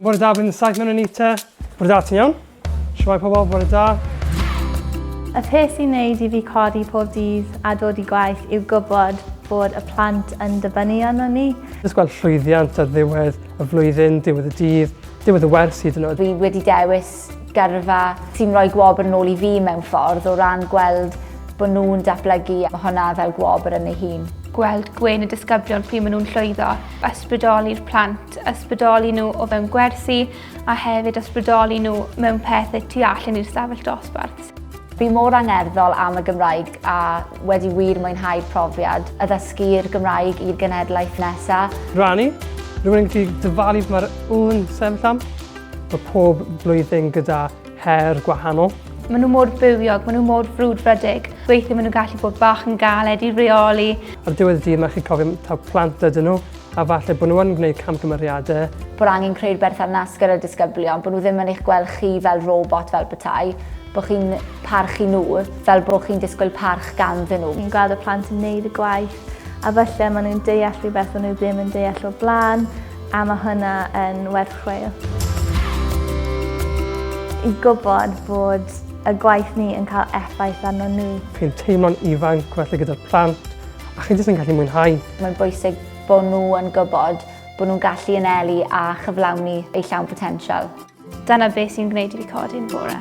Bore da bydd yn saith mewn yn ni te. Bore da ti'n iawn? Siwai pobl, bore da. Y peth sy'n neud I fi codi pob dydd a dod I gwaith yw gwybod bod y plant yn dibynnu arno ni. Jyst gweld llwyddiant ar ddiwedd y flwyddyn, diwedd y dydd, diwedd y wers hyd yn oed. Fi wedi dewis gyrfa sy'n rhoi gwobr nôl I fi mewn ffordd o ran gweld bod nhw'n datblygu a hwnna fel gwobr yn ei hun. Gweld gwein y disgyblion pryd maen nhw'n llwyddo, ysbrydoli'r plant, ysbrydoli nhw o fewn gwersi a hefyd ysbrydoli nhw mewn pethau tu allan i'r stafell dosbarth. Fi mor angerddol am y Gymraeg a wedi wir mwynhau'r profiad addysgu'r Gymraeg i'r genedlaeth nesaf. Rannu, rhywun yn gallu dyfalu mae'r wn sefyll am. Mae pob blwyddyn gyda her gwahanol. Maen nhw mor bywiog, maen nhw mor frwdfrydig. Weithio maen nhw gallu bod bach yn galed I reoli. Ar diwedd y dydd mae chi'n cofio taw plant ydyn nhw a falle bod nhw yn gwneud camgymeriadau. Bod angen creu'r berthynas gyda'r disgyblion, bod nhw ddim yn eich gweld chi fel robot fel petai, bod chi'n parchu nhw fel bod chi'n disgwyl parch ganddyn nhw. Ni'n gweld y plant yn neud y gwaith a falle maen nhw'n deall rhywbeth maen nhw ddim yn deall o blaen a mae hynna yn werth chweil. I gwybod bod y gwaith ni yn cael effaith arno nhw. Chi'n teimlo'n ifanc felly gyda'r plant a chi'n jyst yn gallu mwynhau. Mae'n bwysig bod nhw yn gwybod bod nhw'n gallu anelu a chyflawni eu llawn potensial. Dyna beth sy'n gwneud I fi codi'n bore.